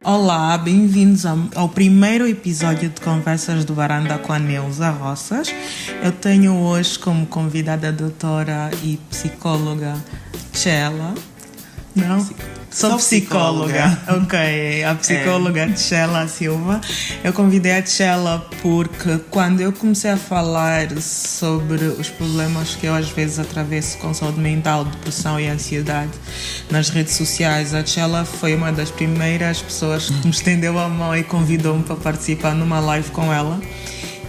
Olá, bem-vindos ao primeiro episódio de Conversas do Varanda com a Neuza Roças. Eu tenho hoje como convidada a doutora e psicóloga Tchela. Não? Sou psicóloga. Ok, a psicóloga Tchela Silva. Eu convidei a Tchela porque quando eu comecei a falar sobre os problemas que eu às vezes atravesso com saúde mental, depressão e ansiedade nas redes sociais, a Tchela foi uma das primeiras pessoas que me estendeu a mão e convidou-me para participar numa live com ela.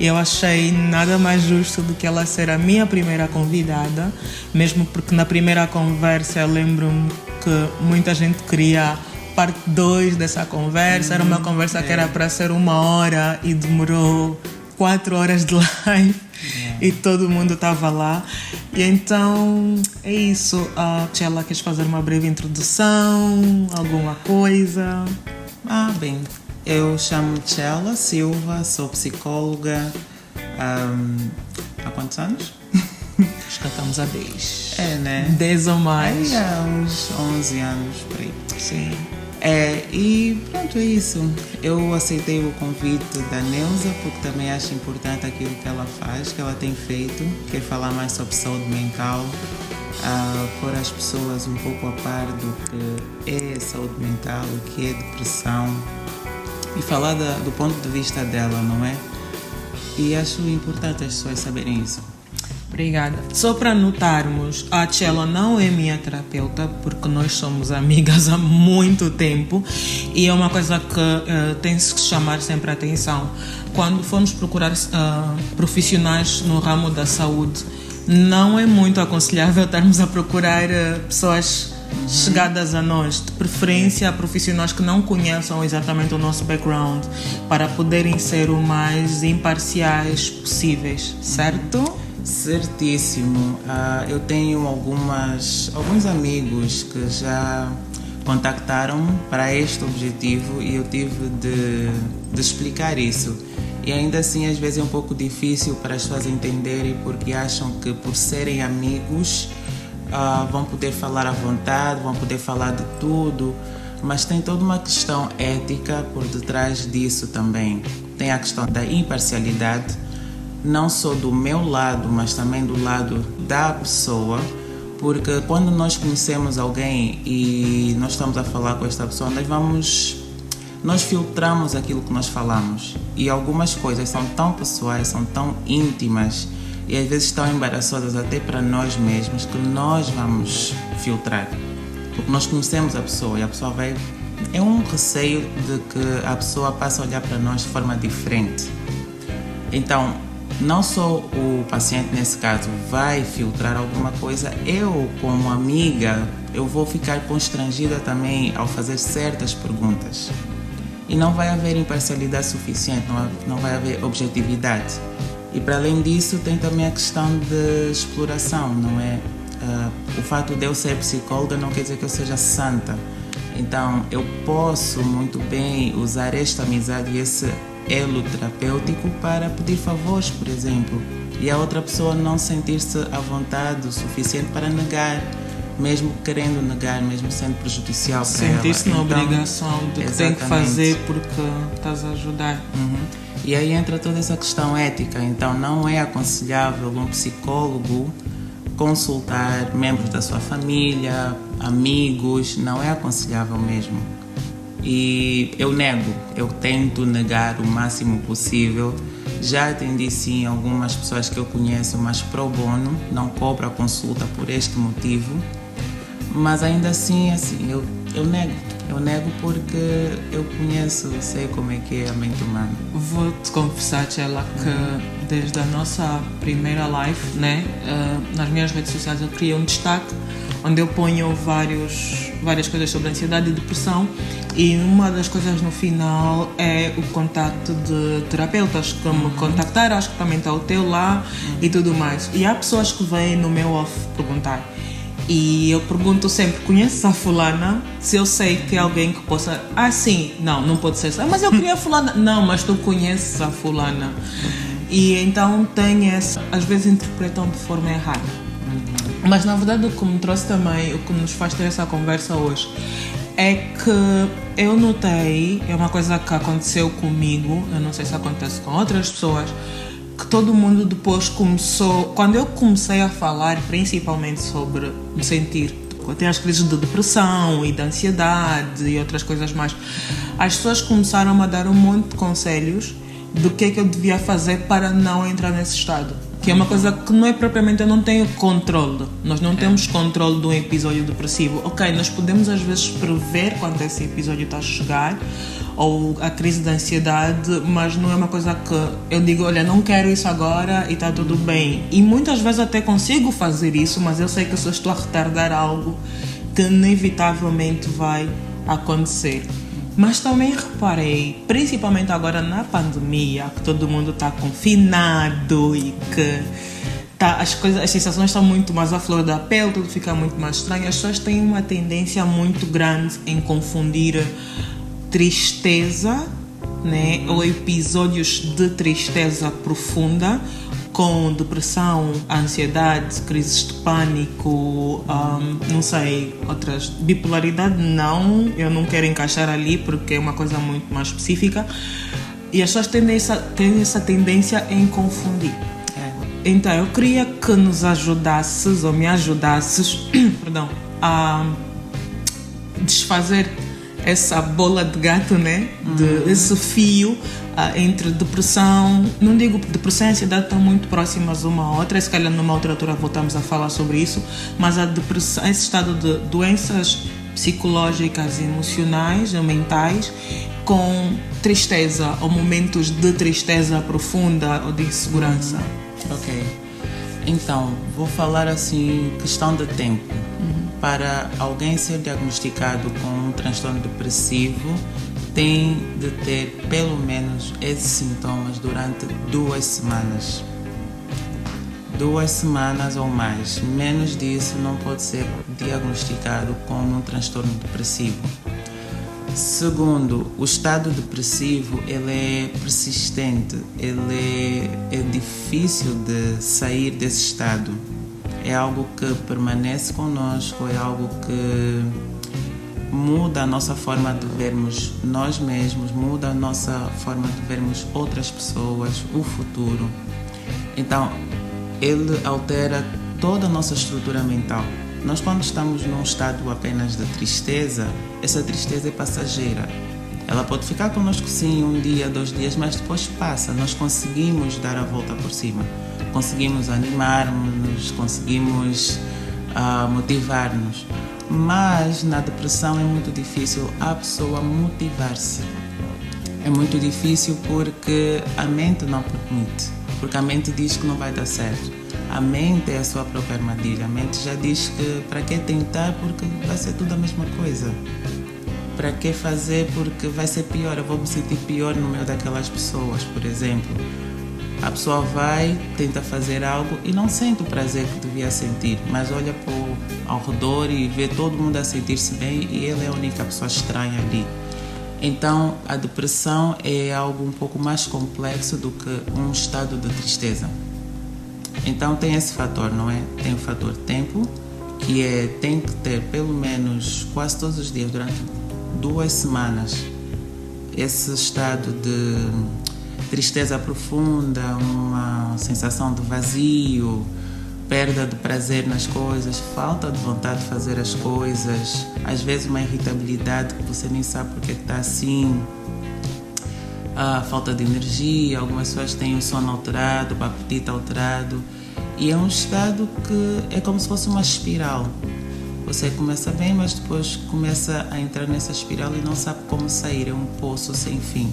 E eu achei nada mais justo do que ela ser a minha primeira convidada, mesmo porque na primeira conversa eu lembro-me que muita gente queria parte 2 dessa conversa. Era uma conversa que era para ser 1 hora e demorou 4 horas de live e todo mundo estava lá. E então é isso. Tchela, queres fazer uma breve introdução? Alguma coisa? Bem, eu chamo-me Tchela Silva, sou psicóloga há quantos anos? Acho que estamos há 10. Né? 10 ou mais. Há uns 11 anos, por aí. Sim. E pronto, é isso. Eu aceitei o convite da Neuza porque também acho importante aquilo que ela faz, que ela tem feito, que é falar mais sobre saúde mental, pôr as pessoas um pouco a par do que é saúde mental, o que é depressão e falar do ponto de vista dela, não é? E acho importante as pessoas saberem isso. Obrigada. Só para notarmos, a Tchela não é minha terapeuta, porque nós somos amigas há muito tempo e é uma coisa que tem que se chamar sempre a atenção. Quando formos procurar profissionais no ramo da saúde, não é muito aconselhável estarmos a procurar pessoas chegadas a nós, de preferência profissionais que não conheçam exatamente o nosso background, para poderem ser o mais imparciais possíveis, certo? Certíssimo. Eu tenho alguns amigos que já contactaram para este objetivo e eu tive de explicar isso. E ainda assim, às vezes é um pouco difícil para as pessoas entenderem porque acham que por serem amigos vão poder falar à vontade, vão poder falar de tudo, mas tem toda uma questão ética por detrás disso também. Tem a questão da imparcialidade, não só do meu lado, mas também do lado da pessoa, porque quando nós conhecemos alguém e nós estamos a falar com esta pessoa, nós filtramos aquilo que nós falamos e algumas coisas são tão pessoais, são tão íntimas e às vezes tão embaraçosas até para nós mesmos que nós vamos filtrar, porque nós conhecemos a pessoa e a pessoa é um receio de que a pessoa passe a olhar para nós de forma diferente. Então, não só o paciente, nesse caso, vai filtrar alguma coisa, eu, como amiga, eu vou ficar constrangida também ao fazer certas perguntas. E não vai haver imparcialidade suficiente, não vai haver objetividade. E, para além disso, tem também a questão de exploração, não é? O fato de eu ser psicóloga não quer dizer que eu seja santa. Então, eu posso muito bem usar esta amizade e esse elo terapêutico para pedir favores, por exemplo, e a outra pessoa não sentir-se à vontade o suficiente para negar, mesmo querendo negar, mesmo sendo prejudicial para ela. Sentir-se na obrigação de que tem que fazer porque estás a ajudar. E aí entra toda essa questão ética. Então não é aconselhável um psicólogo consultar membros da sua família, amigos, não é aconselhável mesmo. E eu tento negar o máximo possível. Já atendi sim algumas pessoas que eu conheço, mas pro bono, não cobro a consulta por este motivo. Mas ainda assim, eu nego porque eu conheço, sei como é que é a mente humana. Vou-te confessar, Tchela, que desde a nossa primeira live, nas minhas redes sociais eu criei um destaque onde eu ponho várias coisas sobre ansiedade e depressão, e uma das coisas no final é o contacto de terapeutas que me contactaram, acho que também está o teu lá e tudo mais. E há pessoas que vêm no meu off perguntar, e eu pergunto sempre: conheces a fulana? Se eu sei que é alguém que possa... sim, não pode ser. Mas eu queria a fulana. Não, mas tu conheces a fulana. E então tem essa... Às vezes interpretam de forma errada. Mas na verdade o que me trouxe também, o que nos faz ter essa conversa hoje, é que eu notei, é uma coisa que aconteceu comigo, eu não sei se acontece com outras pessoas, que todo mundo depois começou, quando eu comecei a falar principalmente sobre me sentir, tem as crises de depressão e de ansiedade e outras coisas mais, as pessoas começaram a dar um monte de conselhos do que é que eu devia fazer para não entrar nesse estado. Que é uma coisa que não é propriamente, eu não tenho controle. Nós não temos controle de um episódio depressivo. Ok, nós podemos às vezes prever quando esse episódio está a chegar, ou a crise de ansiedade, mas não é uma coisa que eu digo, olha, não quero isso agora e está tudo bem. E muitas vezes até consigo fazer isso, mas eu sei que se eu estou a retardar algo que inevitavelmente vai acontecer. Mas também reparei, principalmente agora na pandemia, que todo mundo está confinado e que as sensações estão muito mais à flor da pele, tudo fica muito mais estranho. As pessoas têm uma tendência muito grande em confundir tristeza, né, ou episódios de tristeza profunda com depressão, ansiedade, crises de pânico, não sei, outras. Bipolaridade não, eu não quero encaixar ali porque é uma coisa muito mais específica. E as pessoas têm essa tendência em confundir. Então eu queria que nos ajudasses, ou me ajudasses, perdão, a desfazer essa bola de gato, né? Esse fio entre depressão, não digo depressão e ansiedade estão muito próximas uma à outra, se calhar numa outra altura voltamos a falar sobre isso, mas a depressão, esse estado de doenças psicológicas e emocionais ou mentais com tristeza ou momentos de tristeza profunda ou de insegurança. Ok, então vou falar assim, questão de tempo. Para alguém ser diagnosticado com um transtorno depressivo, tem de ter pelo menos esses sintomas durante 2 semanas. 2 semanas ou mais. Menos disso não pode ser diagnosticado como um transtorno depressivo. Segundo, o estado depressivo ele é persistente, ele é difícil de sair desse estado. É algo que permanece conosco, é algo que muda a nossa forma de vermos nós mesmos, muda a nossa forma de vermos outras pessoas, o futuro. Então, ele altera toda a nossa estrutura mental. Nós, quando estamos num estado apenas de tristeza, essa tristeza é passageira. Ela pode ficar conosco sim 1 dia, 2 dias, mas depois passa. Nós conseguimos dar a volta por cima. Conseguimos animar-nos, conseguimos motivar-nos. Mas na depressão é muito difícil a pessoa motivar-se. É muito difícil porque a mente não permite. Porque a mente diz que não vai dar certo. A mente é a sua própria armadilha. A mente já diz que para que tentar porque vai ser tudo a mesma coisa. Para que fazer porque vai ser pior. Eu vou me sentir pior no meio daquelas pessoas, por exemplo. A pessoa vai, tenta fazer algo e não sente o prazer que devia sentir, mas olha ao redor e vê todo mundo a sentir-se bem e ele é a única pessoa estranha ali. Então, a depressão é algo um pouco mais complexo do que um estado de tristeza. Então, tem esse fator, não é? Tem o fator tempo, que tem que ter pelo menos quase todos os dias, durante 2 semanas, esse estado de tristeza profunda, uma sensação de vazio, perda de prazer nas coisas, falta de vontade de fazer as coisas, às vezes uma irritabilidade que você nem sabe porque está assim, falta de energia, algumas pessoas têm o sono alterado, o apetite alterado, e é um estado que é como se fosse uma espiral. Você começa bem, mas depois começa a entrar nessa espiral e não sabe como sair, é um poço sem fim.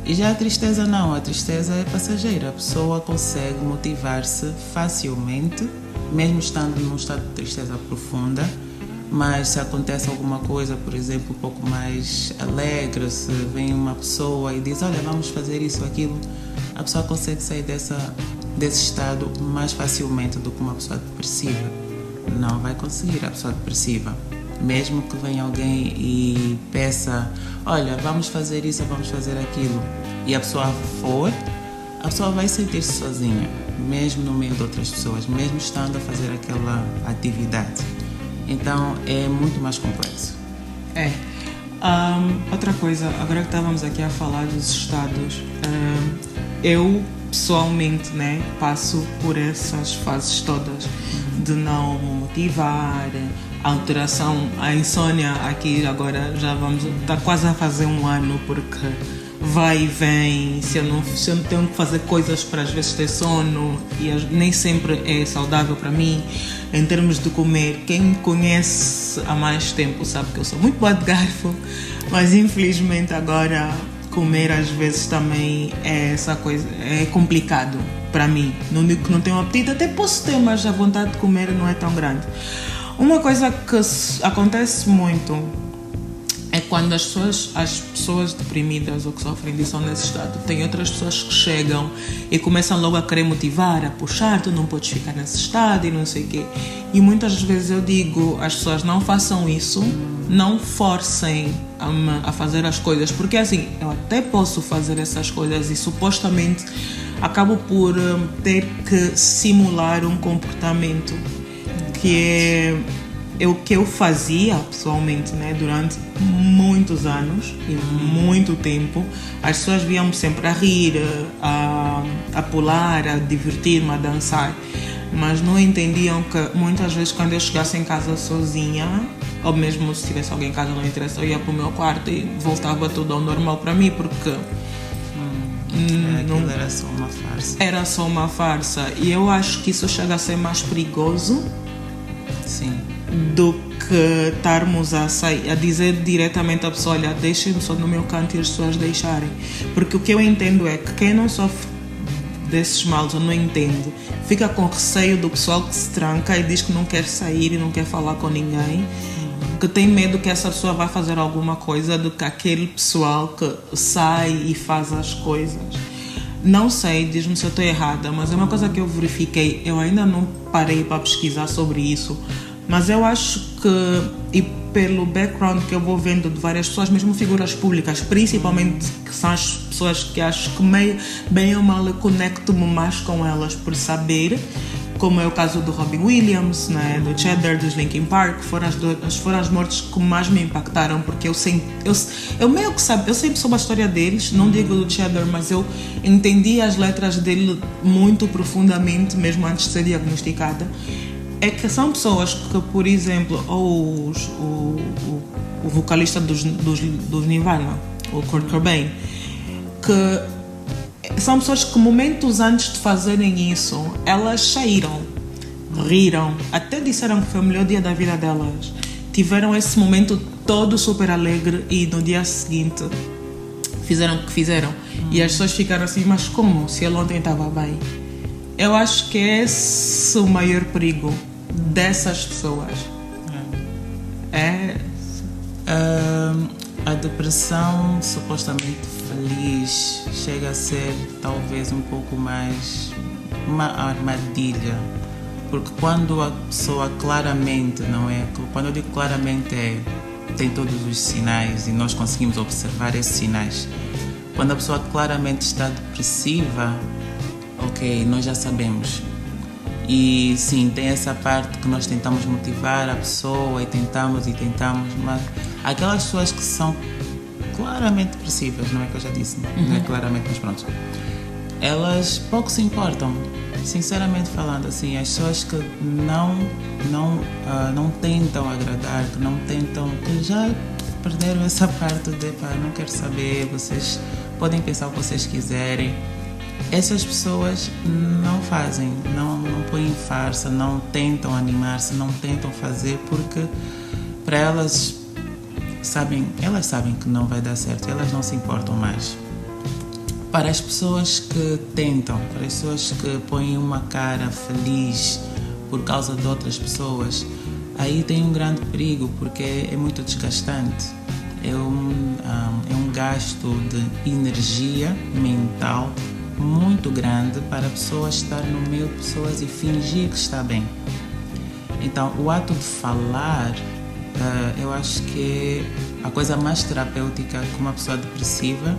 E já a tristeza não, a tristeza é passageira, a pessoa consegue motivar-se facilmente, mesmo estando num estado de tristeza profunda, mas se acontece alguma coisa, por exemplo, um pouco mais alegre, se vem uma pessoa e diz, olha, vamos fazer isso, aquilo, a pessoa consegue sair desse estado mais facilmente do que uma pessoa depressiva. Não vai conseguir a pessoa depressiva. Mesmo que venha alguém e peça, olha, vamos fazer isso, vamos fazer aquilo, e a pessoa vai sentir-se sozinha, mesmo no meio de outras pessoas, mesmo estando a fazer aquela atividade. Então, é muito mais complexo. É. Outra coisa, agora que estávamos aqui a falar dos estados, eu pessoalmente, né, passo por essas fases todas de não me motivar, a alteração, a insônia aqui agora já está quase a fazer um ano porque vai e vem, se eu não tenho que fazer coisas para às vezes ter sono e nem sempre é saudável para mim. Em termos de comer, quem me conhece há mais tempo sabe que eu sou muito boa de garfo, mas infelizmente agora comer às vezes também é essa coisa, é complicado para mim. Não digo que não tenho apetite, até posso ter, mas a vontade de comer não é tão grande. Uma coisa que acontece muito é quando as pessoas deprimidas ou que sofrem de insônia nesse estado, tem outras pessoas que chegam e começam logo a querer motivar, a puxar, tu não podes ficar nesse estado e não sei o quê. E muitas vezes eu digo às pessoas, não façam isso, não forcem a fazer as coisas, porque assim, eu até posso fazer essas coisas e supostamente acabo por ter que simular um comportamento que é o que eu fazia pessoalmente, né, durante muitos anos e muito tempo. As pessoas viam-me sempre a rir, a pular, a divertir-me, a dançar, mas não entendiam que muitas vezes quando eu chegasse em casa sozinha, ou mesmo se tivesse alguém em casa, não interessa, eu ia para o meu quarto e voltava tudo ao normal para mim, porque aquilo era só uma farsa. Era só uma farsa, e eu acho que isso chega a ser mais perigoso. Sim. Do que estarmos a dizer diretamente à pessoa, olha, deixem-me só no meu canto e as pessoas deixarem. Porque o que eu entendo é que quem não sofre desses males ou não entende, fica com receio do pessoal que se tranca e diz que não quer sair e não quer falar com ninguém, que tem medo que essa pessoa vai fazer alguma coisa do que aquele pessoal que sai e faz as coisas. Não sei, diz-me se eu estou errada, mas é uma coisa que eu verifiquei. Eu ainda não parei para pesquisar sobre isso, mas eu acho que, e pelo background que eu vou vendo de várias pessoas, mesmo figuras públicas, principalmente que são as pessoas que acho que bem ou mal eu conecto-me mais com elas por saber, como é o caso do Robin Williams, né, do Cheddar, dos Linkin Park, foram as mortes que mais me impactaram, porque eu meio que eu sempre soube a história deles, não digo do Cheddar, mas eu entendi as letras dele muito profundamente, mesmo antes de ser diagnosticada. É que são pessoas que, por exemplo, ou o vocalista dos Nirvana, o Kurt Cobain, que são pessoas que momentos antes de fazerem isso, elas saíram, riram, até disseram que foi o melhor dia da vida delas. Tiveram esse momento todo super alegre e no dia seguinte fizeram o que fizeram. E as pessoas ficaram assim, mas como? Se ele ontem estava bem. Eu acho que é esse o maior perigo dessas pessoas. A depressão supostamente feliz chega a ser talvez um pouco mais uma armadilha, porque quando a pessoa claramente, não é? Quando eu digo claramente tem todos os sinais e nós conseguimos observar esses sinais. Quando a pessoa claramente está depressiva, ok, nós já sabemos. E sim, tem essa parte que nós tentamos motivar a pessoa e tentamos, mas aquelas pessoas que são claramente depressivas, não é que eu já disse, não é claramente, mas pronto, elas pouco se importam, sinceramente falando, assim, as pessoas que não tentam agradar, que não tentam, que já perderam essa parte de, não quero saber, vocês podem pensar o que vocês quiserem. Essas pessoas não fazem, não põem farsa, não tentam animar-se, não tentam fazer, porque para elas sabem que não vai dar certo, elas não se importam mais. Para as pessoas que tentam, para as pessoas que põem uma cara feliz por causa de outras pessoas, aí tem um grande perigo, porque é muito desgastante. É um gasto de energia mental muito grande para a pessoa estar no meio de pessoas e fingir que está bem. Então, o ato de falar, eu acho que é a coisa mais terapêutica que uma pessoa depressiva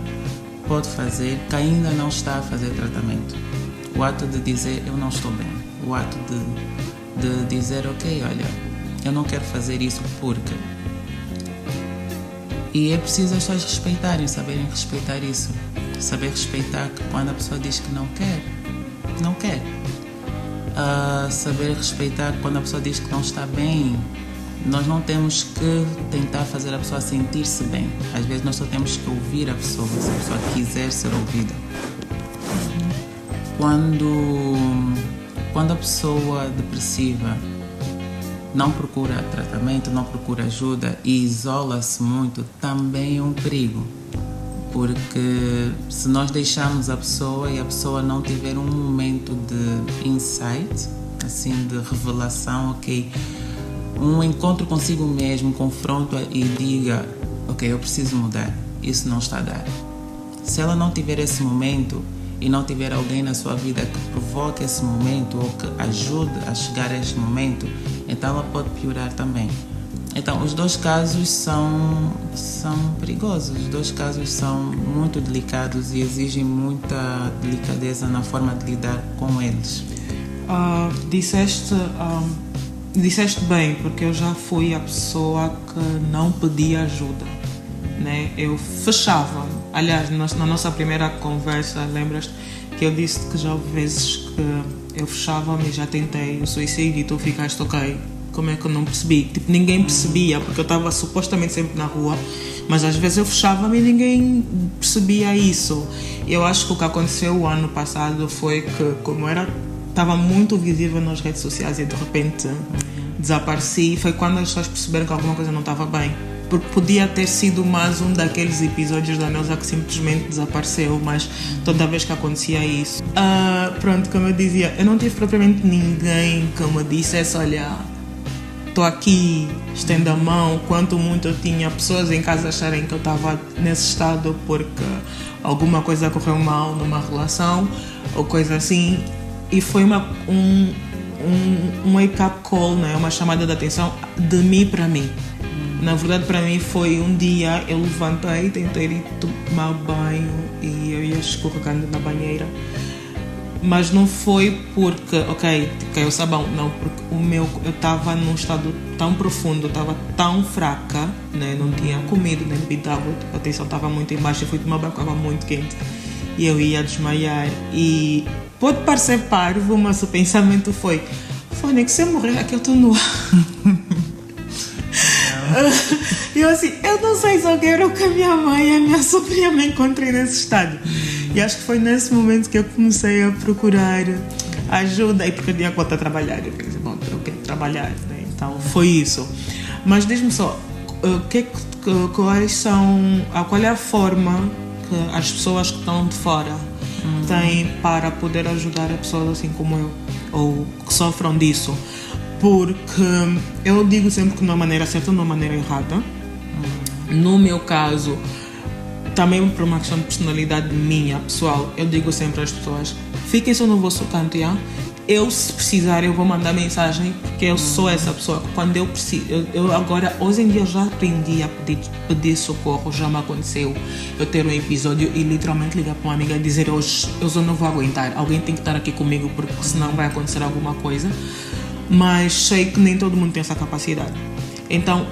pode fazer, que ainda não está a fazer tratamento. O ato de dizer, eu não estou bem. O ato de dizer, ok, olha, eu não quero fazer isso porque E é preciso as pessoas respeitarem, saberem respeitar isso. Saber respeitar que quando a pessoa diz que não quer, não quer. Saber respeitar que quando a pessoa diz que não está bem, nós não temos que tentar fazer a pessoa sentir-se bem. Às vezes nós só temos que ouvir a pessoa, se a pessoa quiser ser ouvida. Quando a pessoa depressiva não procura tratamento, não procura ajuda e isola-se muito, também é um perigo. Porque se nós deixarmos a pessoa e a pessoa não tiver um momento de insight, assim, de revelação, ok, um encontro consigo mesmo, confronto e diga, ok, eu preciso mudar, isso não está a dar. Se ela não tiver esse momento e não tiver alguém na sua vida que provoque esse momento ou que ajude a chegar a este momento, então ela pode piorar também. Então, os dois casos são perigosos, os dois casos são muito delicados e exigem muita delicadeza na forma de lidar com eles. Disseste bem, porque eu já fui a pessoa que não pedia ajuda, né? Eu fechava. Aliás, na nossa primeira conversa, lembras que eu disse que já houve vezes que eu fechava-me e já tentei o suicídio e tu ficaste ok. Como é que eu não percebi? Tipo, ninguém percebia, porque eu estava supostamente sempre na rua, mas às vezes eu fechava-me e ninguém percebia isso. Eu acho que o que aconteceu o ano passado foi que, como estava muito visível nas redes sociais e de repente desapareci, foi quando as pessoas perceberam que alguma coisa não estava bem. Porque podia ter sido mais um daqueles episódios da Neuza que simplesmente desapareceu, mas toda vez que acontecia isso... pronto, como eu dizia, eu não tive propriamente ninguém que me dissesse, olha, estou aqui, estendo a mão. Quanto muito eu tinha pessoas em casa acharem que eu estava nesse estado porque alguma coisa correu mal numa relação ou coisa assim. E foi um wake-up call, né? Uma chamada de atenção de mim para mim. Na verdade, para mim foi um dia, eu levantei, tentei ir tomar banho e eu ia escorregando na banheira. Mas não foi porque, ok, caiu o sabão, não, porque eu estava num estado tão profundo, estava tão fraca, né? Não tinha comido nem bebido água, a tensão estava muito em baixo, eu fui tomar banho, estava muito quente e eu ia desmaiar. E pode parecer parvo, mas o pensamento foi nem que se eu morrer aqui eu estou nua. E eu assim, eu não sei se eu quero que a minha mãe e a minha sobrinha me encontrem nesse estado. E acho que foi nesse momento que eu comecei a procurar ajuda. E porque eu tinha conta a trabalhar, eu pensei, bom, eu quero trabalhar, né? Então foi isso. Mas diz-me só, qual é a forma que as pessoas que estão de fora têm para poder ajudar a pessoas assim como eu, ou que sofram disso? Porque eu digo sempre que de uma maneira certa ou de uma maneira errada. No meu caso, também por uma questão de personalidade minha, pessoal, eu digo sempre às pessoas, fiquem só no vosso canto, já? Eu, se precisar, eu vou mandar mensagem, porque eu sou essa pessoa. Quando eu preciso, eu agora, hoje em dia, eu já aprendi a pedir socorro. Já me aconteceu eu ter um episódio e literalmente ligar para uma amiga e dizer, hoje eu só não vou aguentar, alguém tem que estar aqui comigo, porque senão vai acontecer alguma coisa. Mas sei que nem todo mundo tem essa capacidade. Então,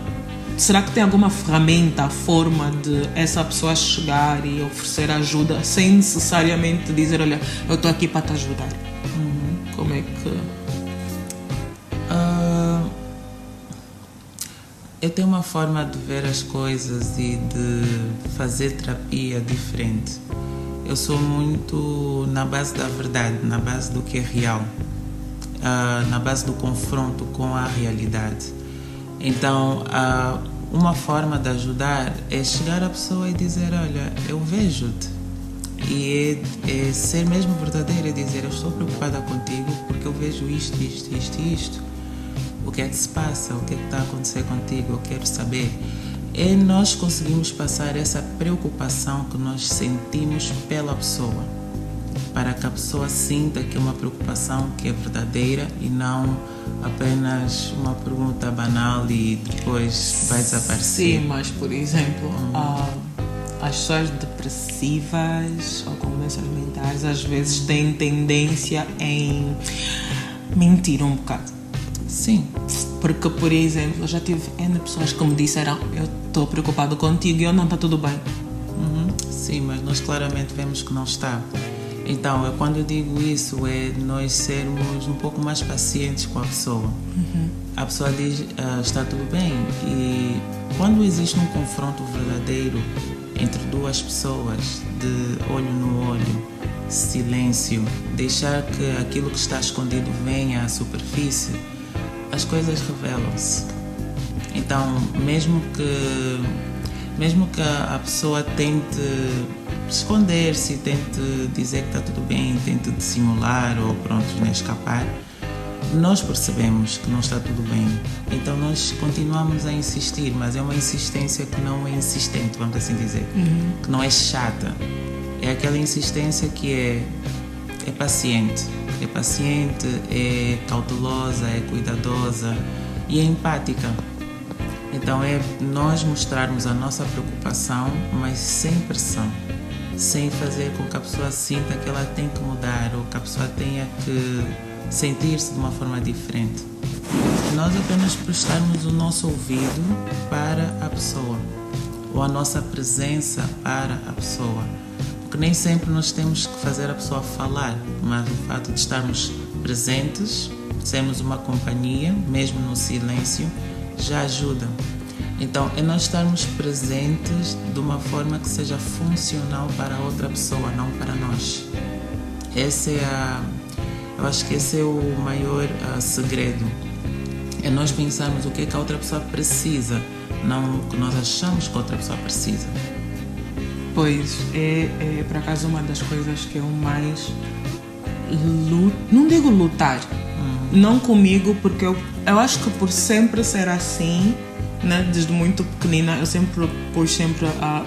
será que tem alguma ferramenta, forma de essa pessoa chegar e oferecer ajuda sem necessariamente dizer, olha, eu estou aqui para te ajudar? Como é que... Eu tenho uma forma de ver as coisas e de fazer terapia diferente. Eu sou muito na base da verdade, na base do que é real. Na base do confronto com a realidade. Então, uma forma de ajudar é chegar à pessoa e dizer, olha, eu vejo-te. E é ser mesmo verdadeiro, é dizer, eu estou preocupada contigo porque eu vejo isto. O que é que se passa? O que é que está a acontecer contigo? Eu quero saber. E nós conseguimos passar essa preocupação que nós sentimos pela pessoa, para que a pessoa sinta que é uma preocupação que é verdadeira e não apenas uma pergunta banal e depois vai desaparecer. Sim, mas por exemplo, as pessoas depressivas ou com doenças mentais às vezes têm tendência em mentir um bocado. Sim. Porque, por exemplo, eu já tive N pessoas que me disseram: eu estou preocupado contigo e eu não, está tudo bem. Sim, mas nós claramente vemos que não está. Então, quando eu digo isso, é nós sermos um pouco mais pacientes com a pessoa. A pessoa diz, está tudo bem. E quando existe um confronto verdadeiro entre duas pessoas, de olho no olho, silêncio, deixar que aquilo que está escondido venha à superfície, as coisas revelam-se. Então, mesmo que a pessoa tente esconder-se, tente dizer que está tudo bem, tente dissimular ou pronto, né, escapar, nós percebemos que não está tudo bem. Então nós continuamos a insistir, mas é uma insistência que não é insistente, vamos assim dizer, que não é chata. É aquela insistência que é paciente, é cautelosa, é cuidadosa e é empática. Então é nós mostrarmos a nossa preocupação, mas sem pressão, sem fazer com que a pessoa sinta que ela tem que mudar ou que a pessoa tenha que sentir-se de uma forma diferente. Nós apenas prestarmos o nosso ouvido para a pessoa ou a nossa presença para a pessoa. Porque nem sempre nós temos que fazer a pessoa falar, mas o fato de estarmos presentes, sermos uma companhia, mesmo no silêncio, já ajuda. Então, é nós estarmos presentes de uma forma que seja funcional para a outra pessoa, não para nós. Eu acho que esse é o maior segredo. É nós pensarmos o que é que a outra pessoa precisa, não o que nós achamos que a outra pessoa precisa. Pois, é por acaso uma das coisas que eu mais não digo lutar, não comigo, porque eu acho que por sempre ser assim, né, desde muito pequenina, eu sempre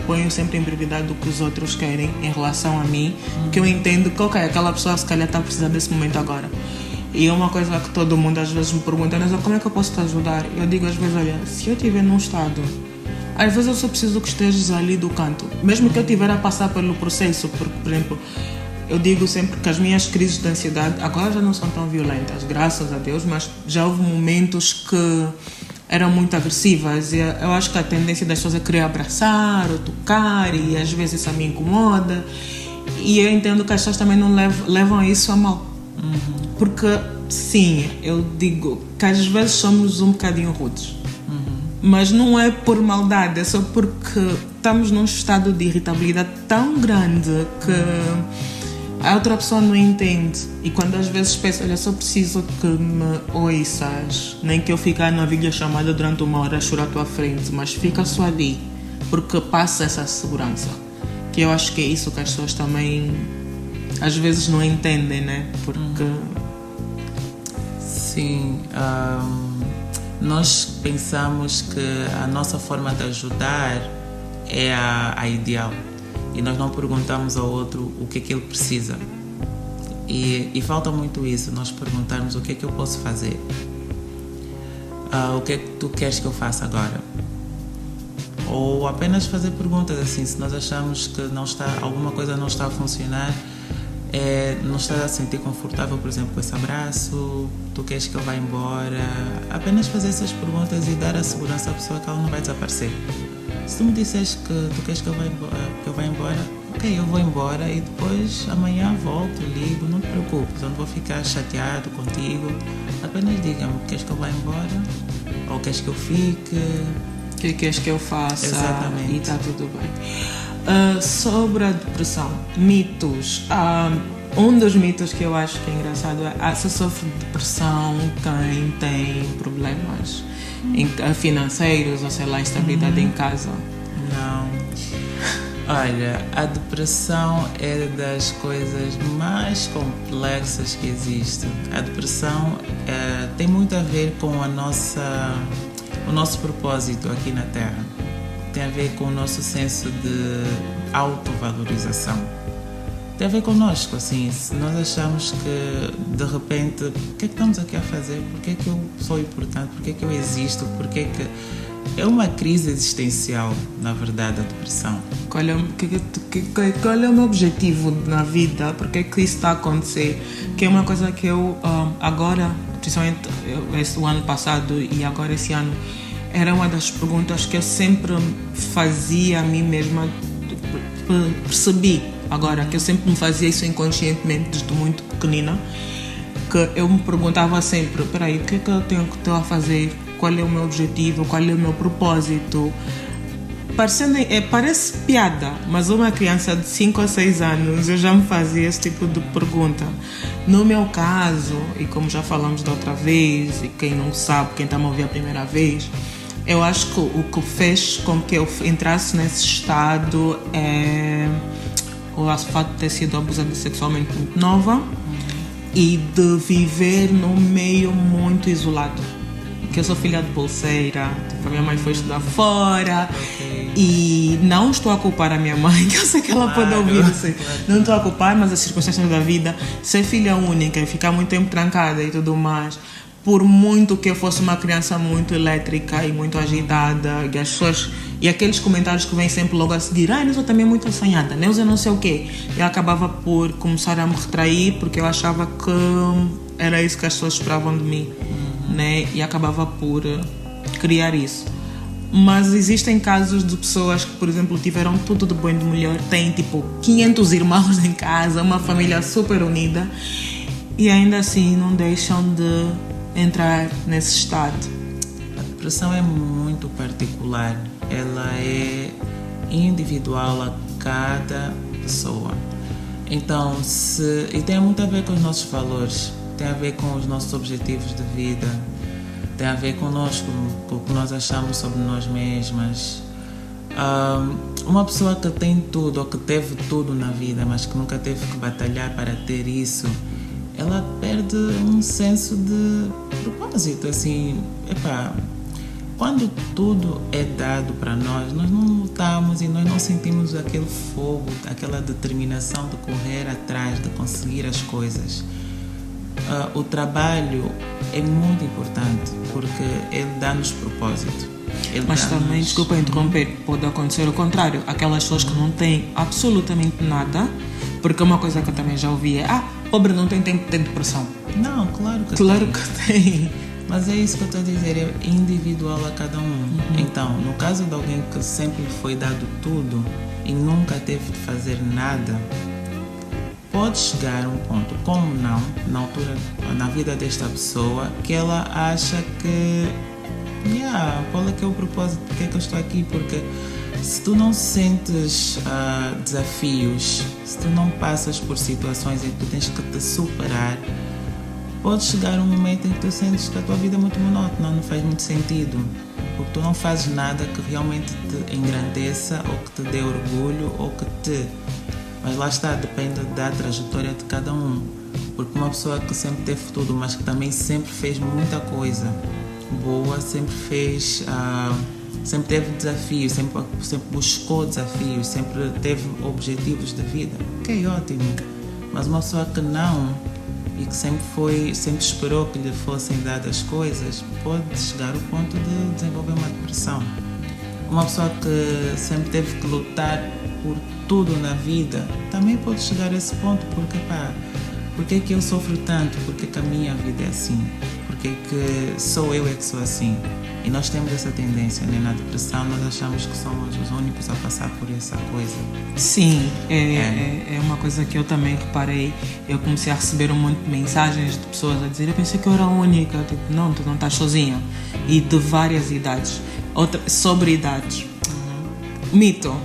ponho sempre em prioridade o que os outros querem em relação a mim, que eu entendo que, ok, aquela pessoa se calhar está precisando desse momento agora. E é uma coisa que todo mundo às vezes me pergunta: mas como é que eu posso te ajudar? Eu digo às vezes: olha, se eu estiver num estado, às vezes eu só preciso que estejas ali do canto, mesmo que eu estiver a passar pelo processo, porque, por exemplo, eu digo sempre que as minhas crises de ansiedade agora já não são tão violentas, graças a Deus, mas já houve momentos que eram muito agressivas e eu acho que a tendência das pessoas é querer abraçar ou tocar, e às vezes isso me incomoda, e eu entendo que as pessoas também não levam isso a mal. Porque sim, eu digo que às vezes somos um bocadinho rudes, mas não é por maldade, é só porque estamos num estado de irritabilidade tão grande que a outra pessoa não entende. E quando às vezes penso: olha, só preciso que me ouças, nem que eu ficar na videochamada durante 1 hora a chorar à tua frente, mas fica só ali, porque passa essa segurança, que eu acho que é isso que as pessoas também às vezes não entendem, né? Porque sim, nós pensamos que a nossa forma de ajudar é a ideal, e nós não perguntamos ao outro o que é que ele precisa. E falta muito isso, nós perguntarmos: o que é que eu posso fazer? O que é que tu queres que eu faça agora? Ou apenas fazer perguntas assim, se nós achamos que alguma coisa não está a funcionar, não está a sentir confortável, por exemplo, com esse abraço, tu queres que eu vá embora? Apenas fazer essas perguntas e dar a segurança à pessoa que ela não vai desaparecer. Se tu me disseres que tu queres que eu vá embora, ok, eu vou embora e depois amanhã volto, ligo, não te preocupes, eu não vou ficar chateado contigo. Apenas diga-me: queres que eu vá embora? Ou queres que eu fique? o que queres que eu faça? Exatamente. E está tudo bem. Sobre a depressão, mitos. Um dos mitos que eu acho que é engraçado é: se sofre de depressão quem tem problemas financeiros ou sei lá, instabilidade em casa. Não. Olha, a depressão é das coisas mais complexas que existem. A depressão tem muito a ver com o nosso propósito aqui na Terra. Tem a ver com o nosso senso de autovalorização. Tem a ver conosco, assim, se nós achamos que de repente, o que é que estamos aqui a fazer? Por que é que eu sou importante? Por que é que eu existo? Por que é que... É uma crise existencial, na verdade, a depressão. Qual é o meu objetivo na vida? Por que é que isso está a acontecer? Que é uma coisa que eu agora, principalmente o ano passado e agora esse ano, era uma das perguntas que eu sempre fazia a mim mesma. Percebi agora que eu sempre me fazia isso inconscientemente desde muito pequenina, que eu me perguntava sempre: peraí, o que é que eu tenho que estar a fazer? Qual é o meu objetivo? Qual é o meu propósito? Parece piada, mas uma criança de 5 ou 6 anos eu já me fazia esse tipo de pergunta. No meu caso, e como já falamos da outra vez, e quem não sabe, quem está a me ouvir a primeira vez, eu acho que o que fez com que eu entrasse nesse estado é o fato de ter sido abusada sexualmente muito nova e de viver num meio muito isolado. Porque eu sou filha de bolseira, a minha mãe foi estudar fora. E não estou a culpar a minha mãe, que eu sei que ela pode ouvir isso. Não estou a culpar, mas as circunstâncias da vida, ser filha única e ficar muito tempo trancada e tudo mais, por muito que eu fosse uma criança muito elétrica e muito agitada, e as pessoas, e aqueles comentários que vêm sempre logo a seguir: Neuza também é muito assanhada, Neuza não sei o quê. Eu acabava por começar a me retrair, porque eu achava que era isso que as pessoas esperavam de mim, né? E acabava por criar isso. Mas existem casos de pessoas que, por exemplo, tiveram tudo de bom e de melhor, têm tipo 500 irmãos em casa, uma família super unida, e ainda assim não deixam de entrar nesse estado. A depressão é muito particular, ela é individual a cada pessoa. Então, e tem muito a ver com os nossos valores, tem a ver com os nossos objetivos de vida, tem a ver conosco, com o que nós achamos sobre nós mesmas. Uma pessoa que tem tudo, ou que teve tudo na vida, mas que nunca teve que batalhar para ter isso, ela perde um senso de propósito. Assim, quando tudo é dado para nós não lutamos e nós não sentimos aquele fogo, aquela determinação de correr atrás, de conseguir as coisas. O trabalho é muito importante porque ele dá-nos propósito. Mas também, desculpa interromper, pode acontecer o contrário. Aquelas pessoas que não têm absolutamente nada, porque uma coisa que eu também já ouvi é: pobre não tem tempo de ter depressão. Não, claro que tem. Mas é isso que eu estou a dizer, é individual a cada um. Então, no caso de alguém que sempre foi dado tudo e nunca teve de fazer nada, pode chegar a um ponto, como não, na altura, na vida desta pessoa, que ela acha que qual é que é o propósito, porque é que eu estou aqui? Porque se tu não sentes desafios, se tu não passas por situações em que tu tens que te superar, pode chegar um momento em que tu sentes que a tua vida é muito monótona, não faz muito sentido, porque tu não fazes nada que realmente te engrandeça ou que te dê orgulho ou que te... Mas lá está, depende da trajetória de cada um. Porque uma pessoa que sempre teve tudo, mas que também sempre fez muita coisa boa, sempre teve desafios, sempre buscou desafios, sempre teve objetivos de vida. Ok, ótimo. Mas uma pessoa que não, e que sempre esperou que lhe fossem dadas coisas, pode chegar ao ponto de desenvolver uma depressão. Uma pessoa que sempre teve que lutar por tudo na vida também pode chegar a esse ponto, porque é que eu sofro tanto? Porque que a minha vida é assim? Porque que sou eu que sou assim? E nós temos essa tendência, né? Na depressão nós achamos que somos os únicos a passar por essa coisa. Sim, é uma coisa que eu também reparei. Eu comecei a receber um monte de mensagens de pessoas a dizer: eu pensei que eu era a única. Tipo, não, tu não estás sozinha. E de várias idades. Sobre idades. Mito: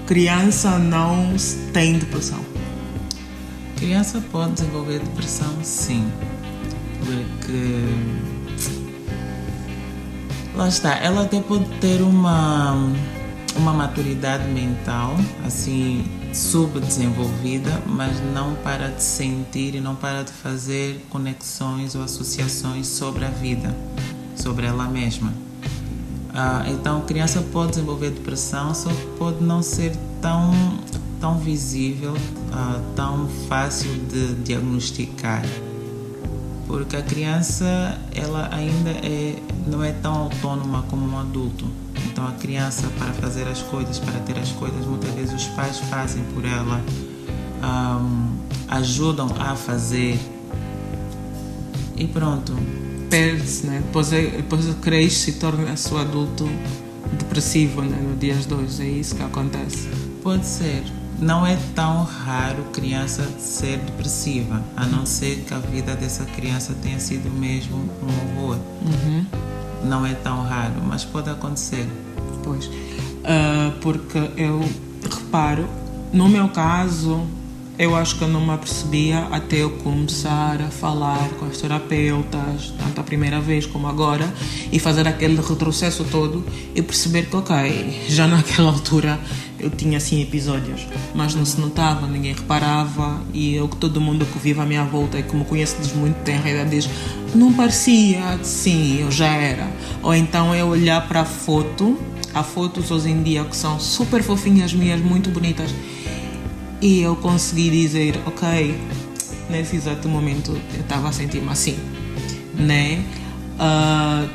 criança não tem depressão. Criança pode desenvolver depressão, sim. Porque... lá está, ela até pode ter uma maturidade mental, assim, subdesenvolvida, mas não para de sentir e não para de fazer conexões ou associações sobre a vida, sobre ela mesma. Então, a criança pode desenvolver depressão, só que pode não ser tão visível, tão fácil de diagnosticar. Porque a criança, ela ainda não é tão autônoma como um adulto. Então a criança, para fazer as coisas, para ter as coisas, muitas vezes os pais fazem por ela, ajudam a fazer. e pronto. Perde-se, né? Depois cresce e torna-se o adulto depressivo, né? No dias 2, é isso que acontece. Pode ser. Não é tão raro criança ser depressiva, a não ser que a vida dessa criança tenha sido mesmo um horror. Não é tão raro, mas pode acontecer. Pois. Porque eu reparo, no meu caso, eu acho que eu não me apercebia até eu começar a falar com as terapeutas, tanto a primeira vez como agora, e fazer aquele retrocesso todo e perceber que, ok, já naquela altura eu tinha assim episódios, mas não se notava, ninguém reparava, e eu, que todo mundo que vive à minha volta e que me conhece desde muito tempo, ainda diz, não parecia, sim, eu já era. Ou então eu olhar para a foto, há fotos hoje em dia que são super fofinhas minhas, muito bonitas, e eu consegui dizer, ok, nesse exato momento eu estava a sentir-me assim, né?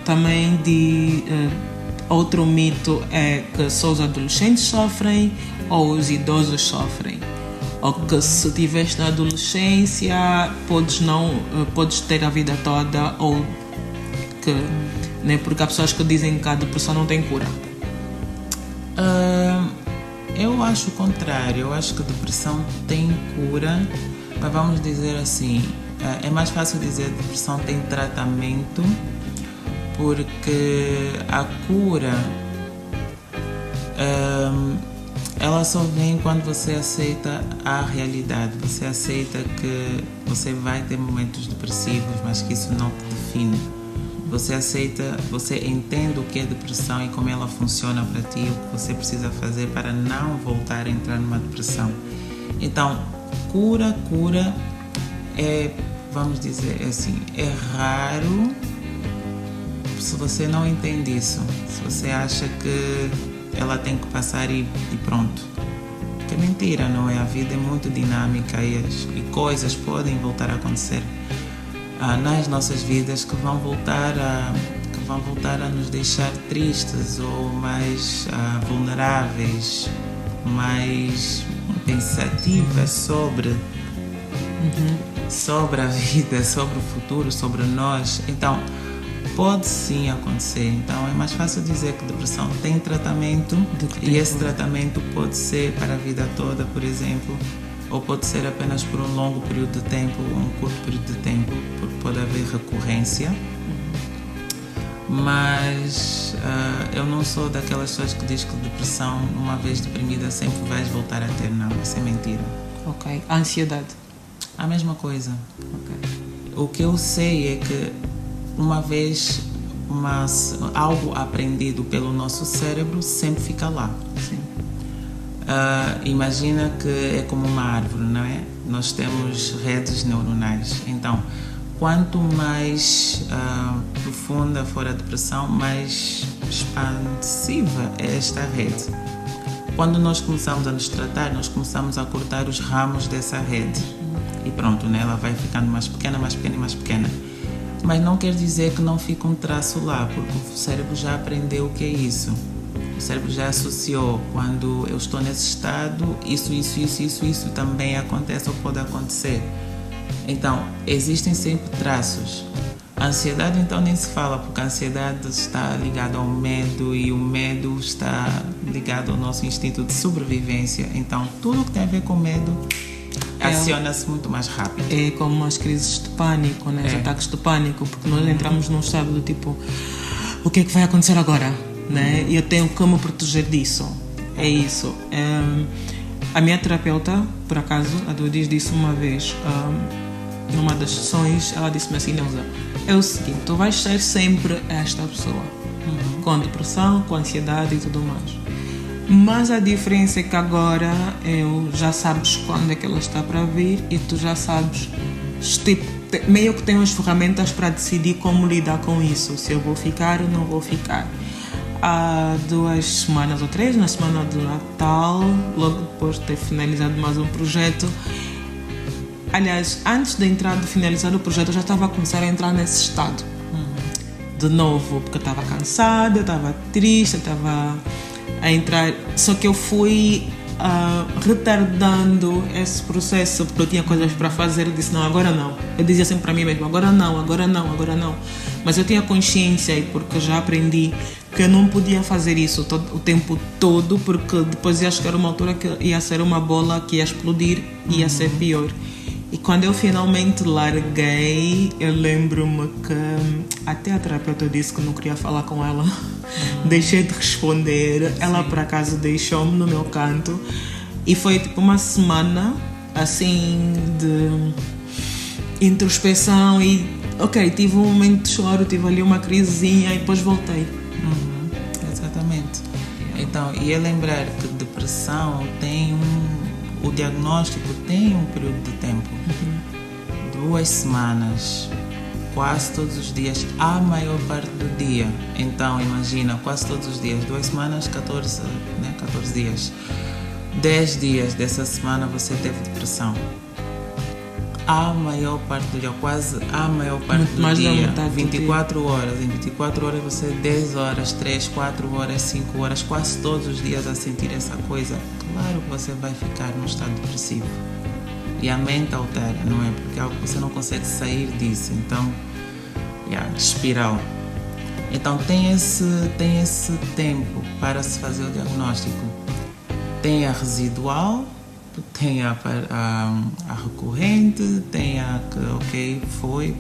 Também outro mito é que só os adolescentes sofrem ou os idosos sofrem. Ou que se estiveres na adolescência podes ter a vida toda, ou que, né? Porque há pessoas que dizem que a depressão não tem cura. Eu acho o contrário, eu acho que a depressão tem cura, mas vamos dizer assim, é mais fácil dizer que a depressão tem tratamento, porque a cura ela só vem quando você aceita a realidade, você aceita que você vai ter momentos depressivos, mas que isso não te define. Você aceita, você entende o que é depressão e como ela funciona para ti, o que você precisa fazer para não voltar a entrar numa depressão. Então, cura é, vamos dizer assim, é raro se você não entende isso, se você acha que ela tem que passar e pronto. Que é mentira, não é? A vida é muito dinâmica e coisas podem voltar a acontecer nas nossas vidas que vão voltar a nos deixar tristes ou mais vulneráveis, mais pensativas sobre a vida, sobre o futuro, sobre nós. Então, pode sim acontecer. Então, é mais fácil dizer que depressão tem tratamento e esse tratamento pode ser para a vida toda, por exemplo, ou pode ser apenas por um longo período de tempo ou um curto período de tempo, porque pode haver recorrência. Mas eu não sou daquelas pessoas que diz que depressão, uma vez deprimida, sempre vais voltar a ter. Não, isso é mentira. Ok. A ansiedade? A mesma coisa. Ok. O que eu sei é que uma vez algo aprendido pelo nosso cérebro sempre fica lá. Sim. Imagina que é como uma árvore, não é? Nós temos redes neuronais. Então, quanto mais profunda for a depressão, mais expansiva é esta rede. Quando nós começamos a nos tratar, nós começamos a cortar os ramos dessa rede. E pronto, né? Ela vai ficando mais pequena, mais pequena e mais pequena. Mas não quer dizer que não fica um traço lá, porque o cérebro já aprendeu o que é isso. O cérebro já associou, quando eu estou nesse estado, isso também acontece ou pode acontecer. Então, existem sempre traços. A ansiedade, então, nem se fala, porque a ansiedade está ligada ao medo e o medo está ligado ao nosso instinto de sobrevivência. Então, tudo que tem a ver com medo aciona-se muito mais rápido. É como as crises de pânico, né? Os ataques de pânico, porque nós entramos num estado do tipo, o que é que vai acontecer agora? Né? E eu tenho que me proteger disso. É isso. A minha terapeuta, por acaso, a Dudis, disse uma vez, numa das sessões, ela disse-me assim, Neuza, é o seguinte, tu vais ser sempre esta pessoa, com depressão, com ansiedade e tudo mais. Mas a diferença é que agora eu já sabes quando é que ela está para vir e tu já sabes, tipo, meio que tenho as ferramentas para decidir como lidar com isso, se eu vou ficar ou não vou ficar. Há 2 semanas ou 3, na semana do Natal, logo depois de ter finalizado mais um projeto. Aliás, antes de finalizar o projeto, eu já estava a começar a entrar nesse estado. De novo, porque eu estava cansada, eu estava triste, eu estava a entrar. Só que eu fui retardando esse processo, porque eu tinha coisas para fazer. Eu disse, não, agora não. Eu dizia sempre para mim mesmo, agora não, agora não, agora não. Mas eu tinha consciência, e porque já aprendi que eu não podia fazer isso o tempo todo, porque depois ia chegar uma altura que ia ser uma bola que ia explodir e ia ser pior. E quando eu finalmente larguei, eu lembro-me que até a terapeuta disse que não queria falar com ela. Deixei de responder. Ela, por acaso, deixou-me no meu canto. E foi tipo uma semana, assim, de introspeção. E, ok, tive um momento de choro, tive ali uma crisezinha e depois voltei. Exatamente. Então, ia lembrar que depressão tem o diagnóstico tem um período de tempo. 2 semanas, quase todos os dias, a maior parte do dia. Então, imagina, quase todos os dias, 2 semanas, 14 dias. 10 dias dessa semana você teve depressão. A maior parte do dia, quase a maior parte do mais dia, da metade 24 horas. Em 24 horas você 10 horas, 3, 4 horas, 5 horas, quase todos os dias a sentir essa coisa. Claro que você vai ficar num estado depressivo. E a mente altera, não é? Porque é algo que você não consegue sair disso. Então, espiral. Então tem esse tempo para se fazer o diagnóstico. Tem a residual, tem a recorrente, tem a que, ok, foi,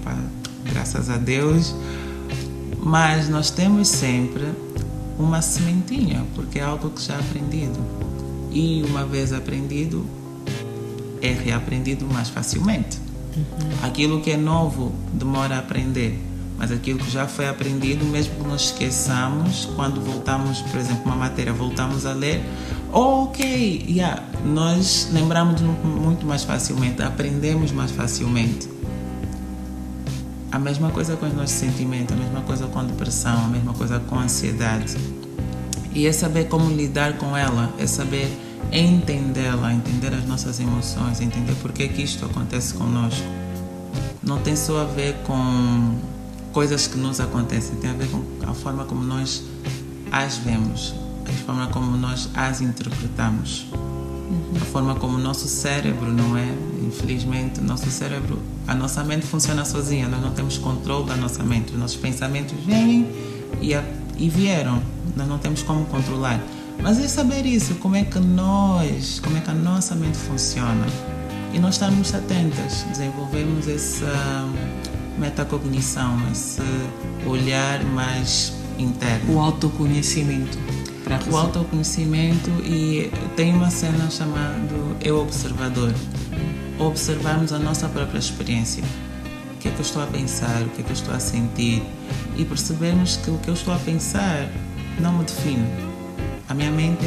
graças a Deus. Mas nós temos sempre uma sementinha, porque é algo que já é aprendido. E uma vez aprendido, é reaprendido mais facilmente. Aquilo que é novo demora a aprender, mas aquilo que já foi aprendido, mesmo que nós esqueçamos, quando voltamos, por exemplo, uma matéria, voltamos a ler, nós lembramos muito mais facilmente, aprendemos mais facilmente. A mesma coisa com os nossos sentimentos, a mesma coisa com a depressão, a mesma coisa com a ansiedade. E é saber como lidar com ela, é saber entendê-la, entender as nossas emoções, entender por que isto acontece conosco. Não tem só a ver com coisas que nos acontecem, tem a ver com a forma como nós as vemos, a forma como nós as interpretamos, a forma como o nosso cérebro, não é? Infelizmente, a nossa mente funciona sozinha, nós não temos controle da nossa mente, os nossos pensamentos vêm e vieram, nós não temos como controlar. Mas é saber isso, como é que a nossa mente funciona. E nós estarmos atentas, desenvolvermos essa metacognição, esse olhar mais interno. O autoconhecimento. O autoconhecimento, e tem uma cena chamada Eu Observador. Observarmos a nossa própria experiência. O que é que eu estou a pensar, o que é que eu estou a sentir. E percebermos que o que eu estou a pensar não me define. A minha mente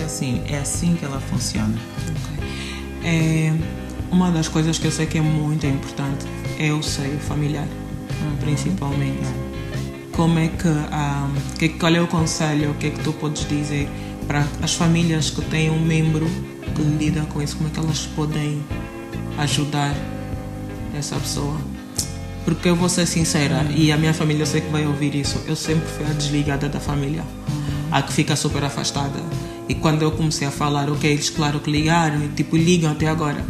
é assim que ela funciona. Uma das coisas que eu sei que é muito importante é o seio familiar, principalmente. Como é qual é o conselho, o que é que tu podes dizer para as famílias que têm um membro que lida com isso, como é que elas podem ajudar essa pessoa? Porque eu vou ser sincera, e a minha família, eu sei que vai ouvir isso, eu sempre fui a desligada da família, a que fica super afastada. E quando eu comecei a falar, ok, eles claro que ligaram, e ligam até agora.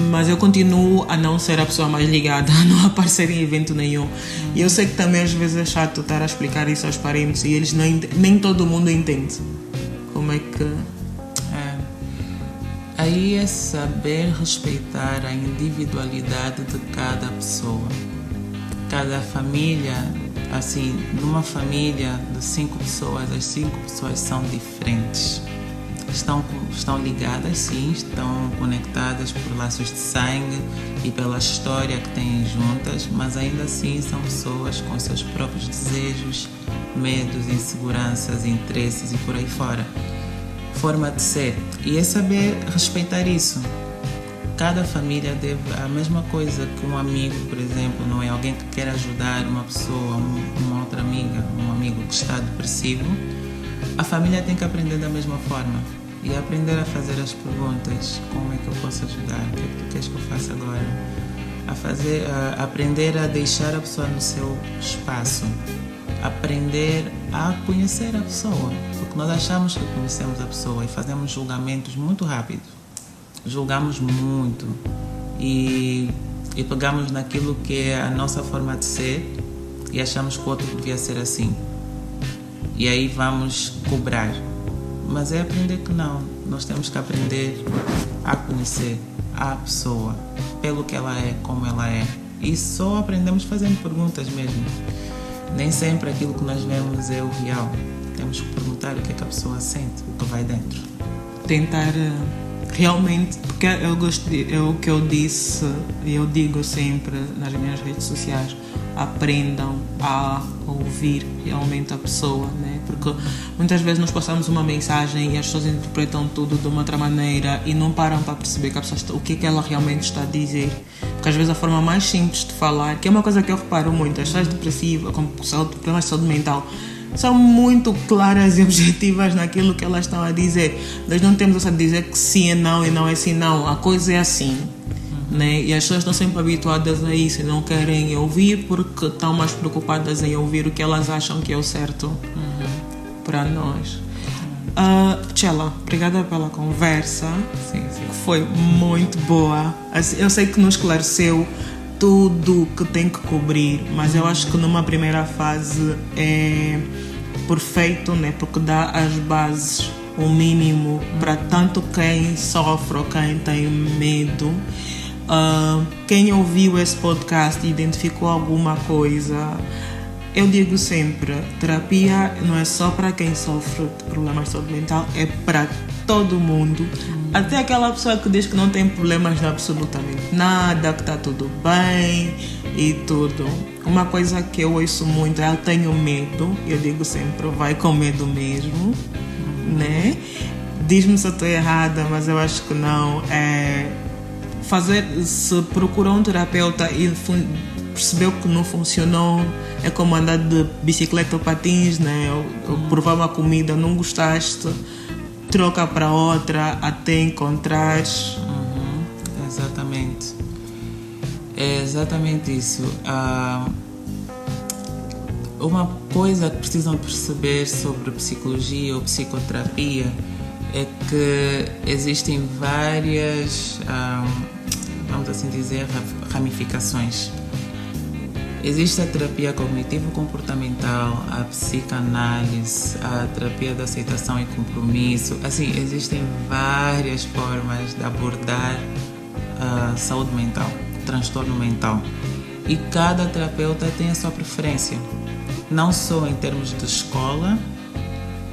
Mas eu continuo a não ser a pessoa mais ligada, a não aparecer em evento nenhum. E eu sei que também às vezes é chato estar a explicar isso aos parentes e eles nem todo mundo entende. Como é que... Aí é saber respeitar a individualidade de cada pessoa. Cada família, assim, numa família de 5 pessoas, as 5 pessoas são diferentes. Estão ligadas, sim, estão conectadas por laços de sangue e pela história que têm juntas, mas ainda assim são pessoas com seus próprios desejos, medos, inseguranças, interesses e por aí fora. Forma de ser. E é saber respeitar isso. Cada família deve a mesma coisa que um amigo, por exemplo, não é? Alguém que quer ajudar uma pessoa, uma outra amiga, um amigo que está depressivo. A família tem que aprender da mesma forma e aprender a fazer as perguntas: como é que eu posso ajudar? O que é que tu queres que eu faça agora? Aprender a deixar a pessoa no seu espaço, aprender a conhecer a pessoa, porque nós achamos que conhecemos a pessoa e fazemos julgamentos muito rápido. Julgamos muito e pegamos naquilo que é a nossa forma de ser e achamos que o outro devia ser assim. E aí vamos cobrar. Mas é aprender que não. Nós temos que aprender a conhecer a pessoa pelo que ela é, como ela é. E só aprendemos fazendo perguntas mesmo. Nem sempre aquilo que nós vemos é o real. Temos que perguntar o que é que a pessoa sente, o que vai dentro. Tentar realmente, porque é o que eu disse e eu digo sempre nas minhas redes sociais, aprendam a ouvir realmente a pessoa, né? Porque muitas vezes nós passamos uma mensagem e as pessoas interpretam tudo de uma outra maneira e não param para perceber que a pessoa, o que é que ela realmente está a dizer. Porque às vezes a forma mais simples de falar, que é uma coisa que eu reparo muito, as pessoas depressivas, com problemas de saúde mental, são muito claras e objetivas naquilo que elas estão a dizer. Nós não temos a dizer que sim é não e não é sim não, a coisa é assim. Né? E as pessoas estão sempre habituadas a isso e não querem ouvir porque estão mais preocupadas em ouvir o que elas acham que é o certo para nós. Tchela, obrigada pela conversa. Sim. Que foi muito boa. Eu sei que nos esclareceu tudo que tem que cobrir, mas eu acho que numa primeira fase é perfeito, né? Porque dá as bases, o mínimo para tanto quem sofre ou quem tem medo. Quem ouviu esse podcast e identificou alguma coisa, eu digo sempre, terapia não é só para quem sofre de problemas de saúde mental, é para todo mundo, até aquela pessoa que diz que não tem problemas de absolutamente nada, que está tudo bem e tudo. Uma coisa que eu ouço muito é: eu tenho medo. Eu digo sempre, vai com medo mesmo, né? Diz-me se eu estou errada, mas eu acho que não. Se procurou um terapeuta e percebeu que não funcionou, é como andar de bicicleta ou patins, né? Ou provar uma comida, não gostaste, troca para outra até encontrares. Exatamente. É exatamente isso. Uma coisa que precisam perceber sobre psicologia ou psicoterapia é que existem várias, vamos assim dizer, ramificações. Existe a terapia cognitivo-comportamental, a psicanálise, a terapia de aceitação e compromisso. Assim, existem várias formas de abordar a saúde mental, transtorno mental. E cada terapeuta tem a sua preferência, não só em termos de escola,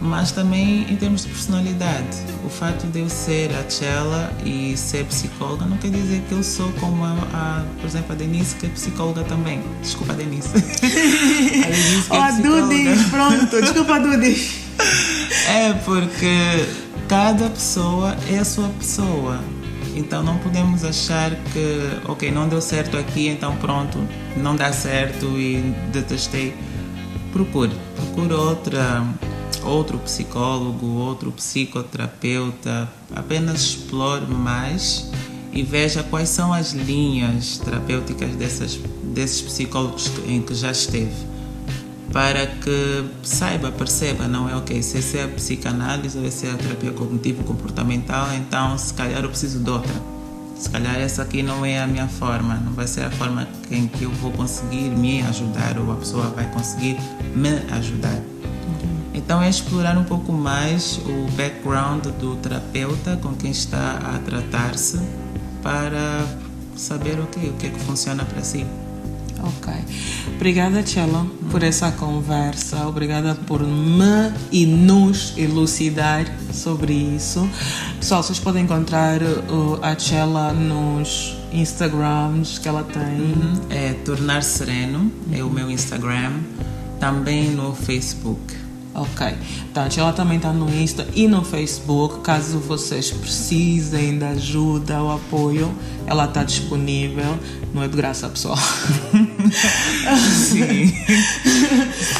mas também em termos de personalidade. O fato de eu ser a Tchela e ser psicóloga não quer dizer que eu sou como por exemplo, a Denise, que é psicóloga também. Desculpa, Denise. A Dudis, pronto. Desculpa, Dudis. É porque cada pessoa é a sua pessoa. Então não podemos achar que, ok, não deu certo aqui, então pronto, não dá certo e detestei. Procure outro psicólogo, outro psicoterapeuta, apenas explore mais e veja quais são as linhas terapêuticas desses psicólogos em que já esteve, para que perceba, não é ok, se essa é a psicanálise ou essa é a terapia cognitivo-comportamental, então se calhar eu preciso de outra. Se calhar essa aqui não é a minha forma, não vai ser a forma em que eu vou conseguir me ajudar ou a pessoa vai conseguir me ajudar. Então é explorar um pouco mais o background do terapeuta com quem está a tratar-se para saber o que é que funciona para si. Ok. Obrigada, Tchela, por essa conversa. Obrigada por me e nos elucidar sobre isso. Pessoal, vocês podem encontrar a Tchela nos Instagrams que ela tem. É Tornar Sereno, é o meu Instagram. Também no Facebook. Ok. Então, ela também está no Insta e no Facebook. Caso vocês precisem de ajuda ou apoio, ela está disponível. Não é de graça, pessoal. Sim.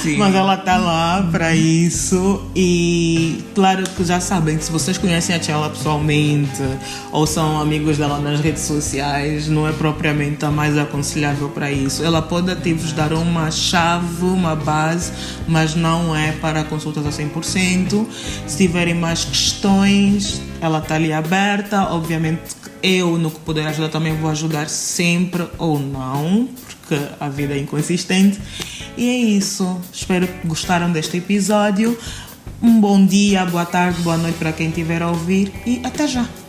Sim. Mas ela está lá para isso. E claro que já sabem que se vocês conhecem a Chela pessoalmente ou são amigos dela nas redes sociais, não é propriamente a mais aconselhável para isso. Ela pode até vos dar uma chave, uma base, mas não é para consultas a 100%. Se tiverem mais questões, ela está ali aberta. Obviamente eu, no que puder ajudar, também vou ajudar sempre ou não, porque a vida é inconsistente. E é isso. Espero que gostaram deste episódio. Um bom dia, boa tarde, boa noite para quem estiver a ouvir e até já!